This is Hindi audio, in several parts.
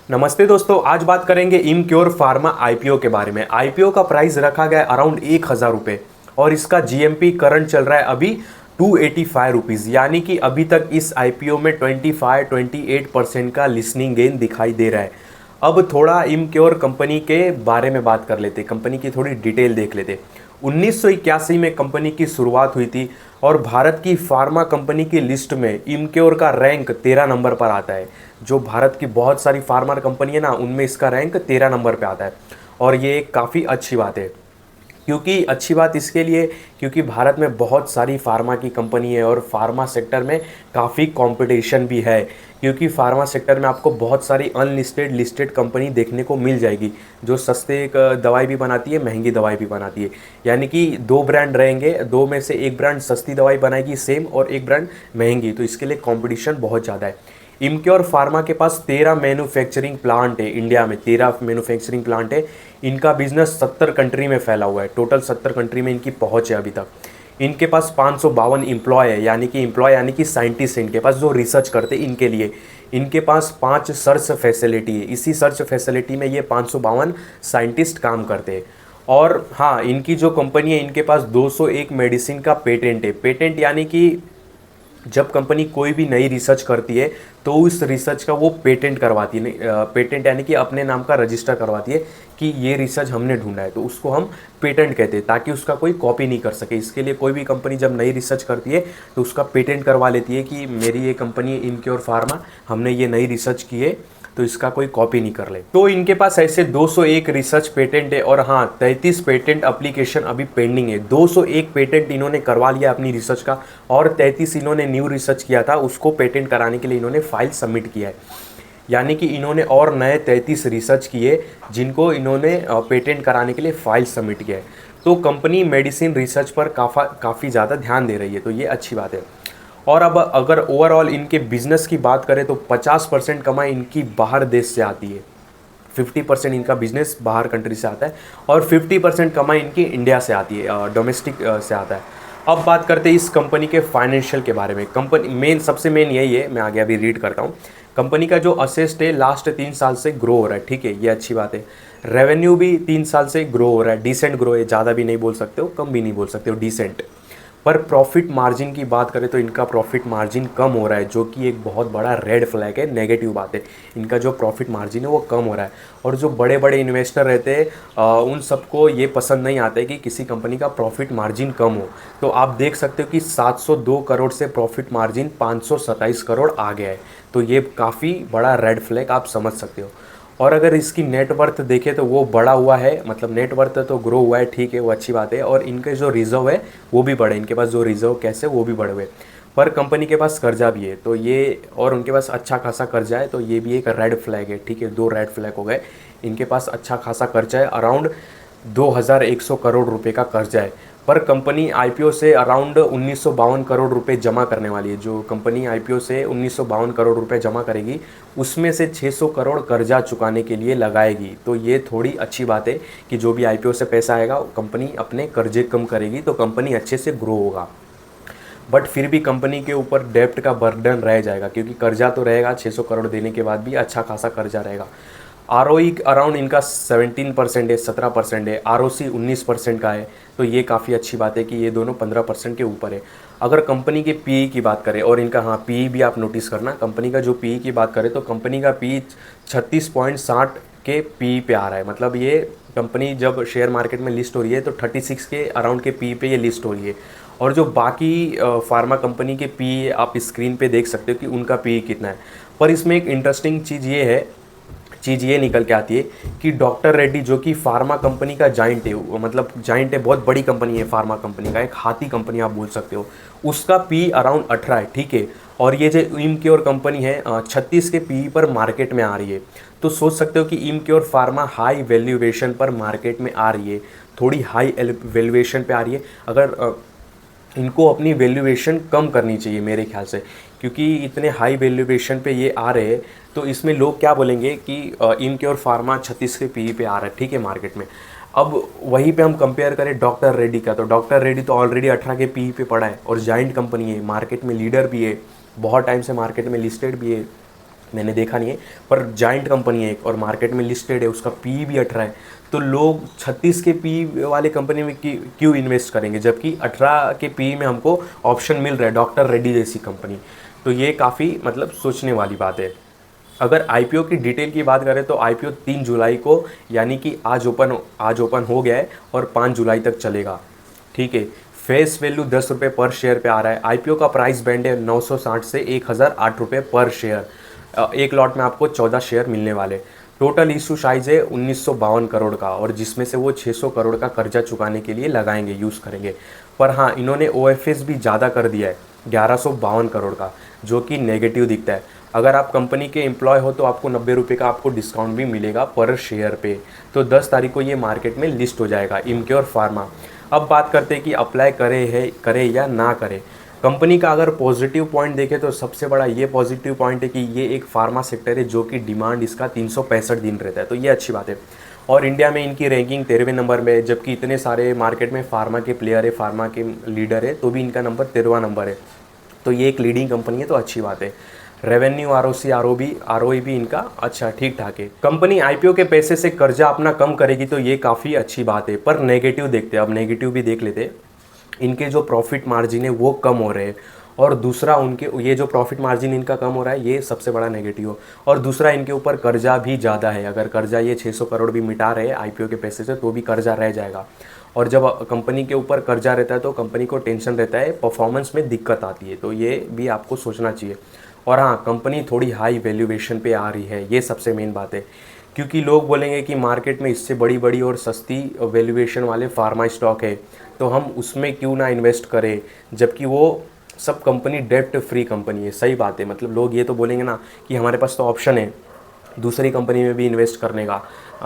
नमस्ते दोस्तों, आज बात करेंगे इमक्योर फार्मा आईपीओ के बारे में। आईपीओ का प्राइस रखा गया अराउंड 1,000 रुपये और इसका जीएमपी करंट चल रहा है अभी 285 रुपीज़, यानी कि अभी तक इस आईपीओ में 25-28% का लिसनिंग गेन दिखाई दे रहा है। अब थोड़ा इमक्योर कंपनी के बारे में बात कर लेते, कंपनी की थोड़ी डिटेल देख लेते। 1981 में कंपनी की शुरुआत हुई थी और भारत की फार्मा कंपनी की लिस्ट में इमक्योर का रैंक 13 नंबर पर आता है। जो भारत की बहुत सारी फार्मा कंपनी है ना, उनमें इसका रैंक 13 नंबर पे आता है और ये काफ़ी अच्छी बात है। क्योंकि अच्छी बात इसके लिए क्योंकि भारत में बहुत सारी फार्मा की कंपनी है और फार्मा सेक्टर में काफ़ी कंपटीशन भी है। क्योंकि फार्मा सेक्टर में आपको बहुत सारी अनलिस्टेड लिस्टेड कंपनी देखने को मिल जाएगी जो सस्ते दवाई भी बनाती है, महंगी दवाई भी बनाती है। यानी कि दो ब्रांड रहेंगे, दो में से एक ब्रांड सस्ती दवाई बनाएगी सेम और एक ब्रांड महंगी, तो इसके लिए कंपटीशन बहुत ज़्यादा है। इमक्योर फार्मा के पास 13 मैन्युफैक्चरिंग प्लांट है, इंडिया में 13 मैन्युफैक्चरिंग प्लांट है। इनका बिजनेस 70 कंट्री में फैला हुआ है, टोटल 70 कंट्री में इनकी पहुंच है अभी तक। इनके पास 552 एम्प्लॉय है, यानी कि साइंटिस्ट है इनके पास जो रिसर्च करते हैं इनके लिए। इनके पास 5 सर्च फैसिलिटी है, इसी सर्च फैसिलिटी में ये 552 साइंटिस्ट काम करते हैं। और हाँ, इनकी जो कंपनी है इनके पास 201 मेडिसिन का पेटेंट है। पेटेंट यानी कि जब कंपनी कोई भी नई रिसर्च करती है तो उस रिसर्च का वो पेटेंट करवाती है। पेटेंट यानी कि अपने नाम का रजिस्टर करवाती है कि ये रिसर्च हमने ढूंढा है, तो उसको हम पेटेंट कहते हैं, ताकि उसका कोई कॉपी नहीं कर सके। इसके लिए कोई भी कंपनी जब नई रिसर्च करती है तो उसका पेटेंट करवा लेती है कि मेरी ये कंपनी इनक्योर फार्मा, हमने ये नई रिसर्च की है, तो इसका कोई कॉपी नहीं कर ले। तो इनके पास ऐसे 201 रिसर्च पेटेंट है और हाँ, 33 पेटेंट एप्लीकेशन अभी पेंडिंग है। 201 पेटेंट इन्होंने करवा लिया अपनी रिसर्च का और 33 इन्होंने न्यू रिसर्च किया था, उसको पेटेंट कराने के लिए इन्होंने फाइल सबमिट किया है। यानी कि इन्होंने और नए 33 रिसर्च किए जिनको इन्होंने पेटेंट कराने के लिए फाइल सबमिट किया है। तो कंपनी मेडिसिन रिसर्च पर काफ़ी ज़्यादा ध्यान दे रही है, तो ये अच्छी बात है। और अब अगर ओवरऑल इनके बिजनेस की बात करें तो 50% कमाई इनकी बाहर देश से आती है। 50% इनका बिजनेस बाहर कंट्री से आता है और 50% कमाई इनकी इंडिया से आती है, डोमेस्टिक से आता है। अब बात करते हैं इस कंपनी के फाइनेंशियल के बारे में। कंपनी सबसे मेन यही है, मैं आगे अभी रीड करता हूँ। कंपनी का जो असेस्ट है लास्ट 3 साल से ग्रो हो रहा है, ठीक है, ये अच्छी बात है। रेवेन्यू भी 3 साल से ग्रो हो रहा है, डिसेंट ग्रो है, ज़्यादा भी नहीं बोल सकते हो, कम भी नहीं बोल सकते हो, डिसेंट। पर प्रॉफिट मार्जिन की बात करें तो इनका प्रॉफिट मार्जिन कम हो रहा है, जो कि एक बहुत बड़ा रेड फ्लैग है, नेगेटिव बात है। इनका जो प्रॉफिट मार्जिन है वो कम हो रहा है और जो बड़े बड़े इन्वेस्टर रहते हैं उन सबको ये पसंद नहीं आता है कि किसी कंपनी का प्रॉफिट मार्जिन कम हो। तो आप देख सकते हो कि 702 करोड़ से प्रॉफिट मार्जिन 527 करोड़ आ गया है, तो ये काफ़ी बड़ा रेड फ्लैग आप समझ सकते हो। और अगर इसकी नेटवर्थ देखें तो वो बढ़ा हुआ है, मतलब नेटवर्थ तो ग्रो हुआ है, ठीक है, वो अच्छी बात है। और इनके जो रिजर्व है वो भी बढ़े, इनके पास जो रिजर्व कैश है वो भी बढ़े हुए। पर कंपनी के पास कर्जा भी है, तो ये, और उनके पास अच्छा खासा कर्जा है, तो ये भी एक रेड फ्लैग है, ठीक है। 2 रेड फ्लैग हो गए। इनके पास अच्छा खासा कर्जा है, अराउंड 2100 करोड़ रुपए का कर्जा है। पर कंपनी आईपीओ से अराउंड 1952 करोड़ रुपए जमा करने वाली है। जो कंपनी आईपीओ से 1952 करोड़ रुपए जमा करेगी उसमें से 600 करोड़ कर्जा चुकाने के लिए लगाएगी। तो ये थोड़ी अच्छी बात है कि जो भी आईपीओ से पैसा आएगा कंपनी अपने कर्जे कम करेगी, तो कंपनी अच्छे से ग्रो होगा। बट फिर भी कंपनी के ऊपर डेप्ट का बर्डन रह जाएगा, क्योंकि कर्जा तो रहेगा, 600 करोड़ देने के बाद भी अच्छा खासा कर्जा रहेगा। आरओई अराउंड इनका 17% है, 17% है। आरओसी 19% का है, तो ये काफ़ी अच्छी बात है कि ये दोनों 15% के ऊपर है। अगर कंपनी के पीई की बात करें, और इनका हाँ पीई भी आप नोटिस करना, कंपनी का जो पीई की बात करें तो कंपनी का पीई 36.60 के पीई पे आ रहा है। मतलब ये कंपनी जब शेयर मार्केट में लिस्ट हो रही है तो 36 के अराउंड के पीई पे ये लिस्ट हो रही है। और जो बाकी फार्मा कंपनी के पीई आप स्क्रीन पे देख सकते हो कि उनका पीई कितना है। पर इसमें एक इंटरेस्टिंग चीज़ ये निकल के आती है कि डॉक्टर रेड्डी, जो कि फार्मा कंपनी का जाइंट है, मतलब जाइंट है, बहुत बड़ी कंपनी है फार्मा कंपनी का, एक हाथी कंपनी आप बोल सकते हो, उसका पी अराउंड 18 है, ठीक है। और ये जो इमक्योर कंपनी है 36 के पी पर मार्केट में आ रही है। तो सोच सकते हो कि इमक्योर फार्मा हाई वैल्यूएशन पर मार्केट में आ रही है, थोड़ी हाई वैल्यूएशन पे आ रही है। अगर इनको अपनी वैल्यूएशन कम करनी चाहिए मेरे ख्याल से, क्योंकि इतने हाई वैल्यूएशन पे ये आ रहे हैं, तो इसमें लोग क्या बोलेंगे कि इनक्योर फार्मा 36 के पीई पे आ रहा है, ठीक है, मार्केट में। अब वहीं पे हम कंपेयर करें डॉक्टर रेड्डी का, तो डॉक्टर रेड्डी तो ऑलरेडी 18 के पीई पे पड़ा है और जाइंट कंपनी है, मार्केट में लीडर भी है, बहुत टाइम से मार्केट में लिस्टेड भी है। मैंने देखा नहीं है, पर जाइंट कंपनी है एक और मार्केट में लिस्टेड है, उसका पी भी 18 है। तो लोग 36 के पी वाले कंपनी में क्यों इन्वेस्ट करेंगे, जबकि 18 के पी में हमको ऑप्शन मिल रहा है डॉक्टर रेड्डी जैसी कंपनी। तो ये काफ़ी मतलब सोचने वाली बात है। अगर आईपीओ की डिटेल की बात करें तो आईपीओ 3 जुलाई को, यानी कि आज ओपन हो गया है और 5 जुलाई तक चलेगा। ठीक है, फेस वैल्यू 10 रुपये पर शेयर पे आ रहा है। आईपीओ का प्राइस बैंड है 960 से 1008 रुपये पर शेयर। एक लॉट में आपको 14 शेयर मिलने वाले। टोटल इशू साइज है 1952 करोड़ का, और जिसमें से वो 600 करोड़ का कर्जा चुकाने के लिए लगाएंगे, यूज़ करेंगे। पर हाँ, इन्होंने ओएफएस भी ज़्यादा कर दिया है 1152 करोड़ का, जो कि नेगेटिव दिखता है। अगर आप कंपनी के एम्प्लॉय हो तो आपको 90 रुपये का आपको डिस्काउंट भी मिलेगा पर शेयर पे। तो 10 तारीख को ये मार्केट में लिस्ट हो जाएगा, इमक्योर फार्मा। अब बात करते हैं कि अप्लाई करे या ना करे। कंपनी का अगर पॉजिटिव पॉइंट देखें तो सबसे बड़ा ये पॉजिटिव पॉइंट है कि ये एक फार्मा सेक्टर है जो कि डिमांड इसका 365 दिन रहता है, तो ये अच्छी बात है। और इंडिया में इनकी रैंकिंग 13वें नंबर में है, जबकि इतने सारे मार्केट में फार्मा के प्लेयर है, फार्मा के लीडर है, तो भी इनका नंबर 13वां नंबर है। तो ये एक लीडिंग कंपनी है, तो अच्छी बात है। रेवेन्यू, आरओसी, आरओई भी इनका अच्छा ठीक ठाक है। कंपनी आईपीओ के पैसे से कर्जा अपना कम करेगी, तो ये काफ़ी अच्छी बात है। पर नेगेटिव देखते हैं, अब नेगेटिव भी देख लेते हैं। इनके जो प्रॉफिट मार्जिन है वो कम हो रहे हैं, और दूसरा उनके ये जो प्रॉफिट मार्जिन इनका कम हो रहा है, ये सबसे बड़ा नेगेटिव हो। और दूसरा इनके ऊपर कर्जा भी ज़्यादा है। अगर कर्जा ये 600 करोड़ भी मिटा रहे हैं आईपीओ के पैसे से, तो भी कर्जा रह जाएगा। और जब कंपनी के ऊपर कर्जा रहता है तो कंपनी को टेंशन रहता है, परफॉर्मेंस में दिक्कत आती है, तो ये भी आपको सोचना चाहिए। और हाँ, कंपनी थोड़ी हाई वैल्यूएशन पे आ रही है, ये सबसे मेन बात है। क्योंकि लोग बोलेंगे कि मार्केट में इससे बड़ी बड़ी और सस्ती वैल्यूएशन वाले फार्मा स्टॉक है, तो हम उसमें क्यों ना इन्वेस्ट करें, जबकि वो सब कंपनी डेब्ट फ्री कंपनी है। सही बात है, मतलब लोग ये तो बोलेंगे ना कि हमारे पास तो ऑप्शन है दूसरी कंपनी में भी इन्वेस्ट करने का,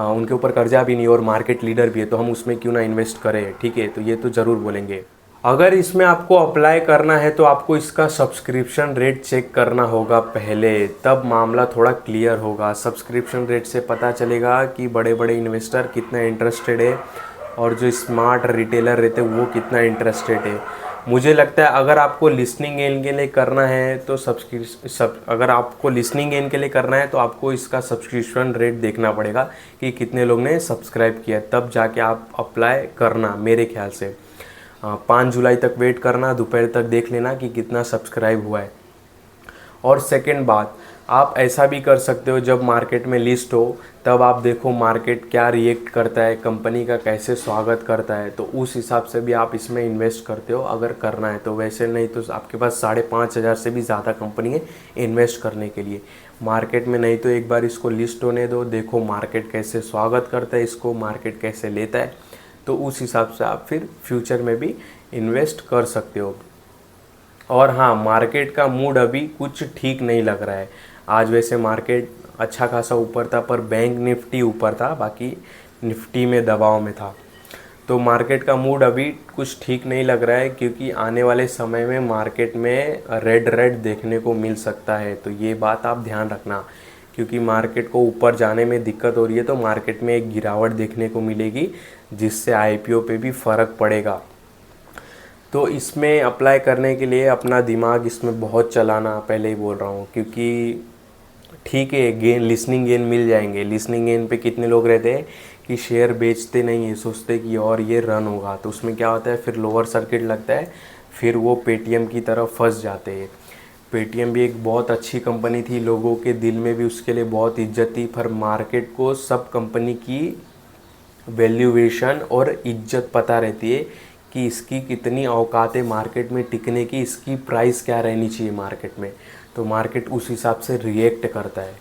उनके ऊपर कर्जा भी नहीं और मार्केट लीडर भी है, तो हम उसमें क्यों ना इन्वेस्ट करें। ठीक है, तो ये तो ज़रूर बोलेंगे। अगर इसमें आपको अप्लाई करना है तो आपको इसका सब्सक्रिप्शन रेट चेक करना होगा पहले, तब मामला थोड़ा क्लियर होगा। सब्सक्रिप्शन रेट से पता चलेगा कि बड़े बड़े इन्वेस्टर कितना इंटरेस्टेड है और जो स्मार्ट रिटेलर रहते हैं वो कितना इंटरेस्टेड है। मुझे लगता है अगर आपको लिसनिंग गेन के लिए करना है तो अगर आपको लिसनिंग गेन के लिए करना है तो आपको इसका सब्सक्रिप्शन रेट देखना पड़ेगा कि कितने लोग ने सब्सक्राइब किया, तब जाके आप अप्लाई करना मेरे ख्याल से। 5 जुलाई तक वेट करना, दोपहर तक देख लेना कि कितना सब्सक्राइब हुआ है। और सेकंड बात, आप ऐसा भी कर सकते हो, जब मार्केट में लिस्ट हो तब आप देखो मार्केट क्या रिएक्ट करता है, कंपनी का कैसे स्वागत करता है, तो उस हिसाब से भी आप इसमें इन्वेस्ट करते हो अगर करना है तो। वैसे नहीं तो आपके पास 5,500 से भी ज़्यादा कंपनी है इन्वेस्ट करने के लिए मार्केट में। नहीं तो एक बार इसको लिस्ट होने दो, देखो मार्केट कैसे स्वागत करता है इसको, मार्केट कैसे लेता है, तो उस हिसाब से आप फिर फ्यूचर में भी इन्वेस्ट कर सकते हो। और हाँ, मार्केट का मूड अभी कुछ ठीक नहीं लग रहा है। आज वैसे मार्केट अच्छा खासा ऊपर था, पर बैंक निफ्टी ऊपर था, बाकी निफ्टी में दबाव में था। तो मार्केट का मूड अभी कुछ ठीक नहीं लग रहा है, क्योंकि आने वाले समय में मार्केट में रेड देखने को मिल सकता है। तो ये बात आप ध्यान रखना, क्योंकि मार्केट को ऊपर जाने में दिक्कत हो रही है तो मार्केट में एक गिरावट देखने को मिलेगी, जिससे आईपीओ पे भी फ़र्क पड़ेगा। तो इसमें अप्लाई करने के लिए अपना दिमाग इसमें बहुत चलाना, पहले ही बोल रहा हूँ, क्योंकि ठीक है गेन, लिसनिंग गेन मिल जाएंगे। लिसनिंग गेन पे कितने लोग रहते हैं कि शेयर बेचते नहीं है, सोचते कि और ये रन होगा, तो उसमें क्या होता है फिर लोअर सर्किट लगता है, फिर वो पेटीएम की तरफ फंस जाते हैं। पेटीएम भी एक बहुत अच्छी कंपनी थी, लोगों के दिल में भी उसके लिए बहुत इज्जत थी, पर मार्केट को सब कंपनी की वैल्यूएशन और इज्जत पता रहती है कि इसकी कितनी औकात है मार्केट में टिकने की, इसकी प्राइस क्या रहनी चाहिए मार्केट में, तो मार्केट उस हिसाब से रिएक्ट करता है।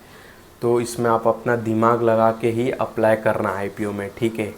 तो इसमें आप अपना दिमाग लगा के ही अप्लाई करना आईपीओ में, ठीक है।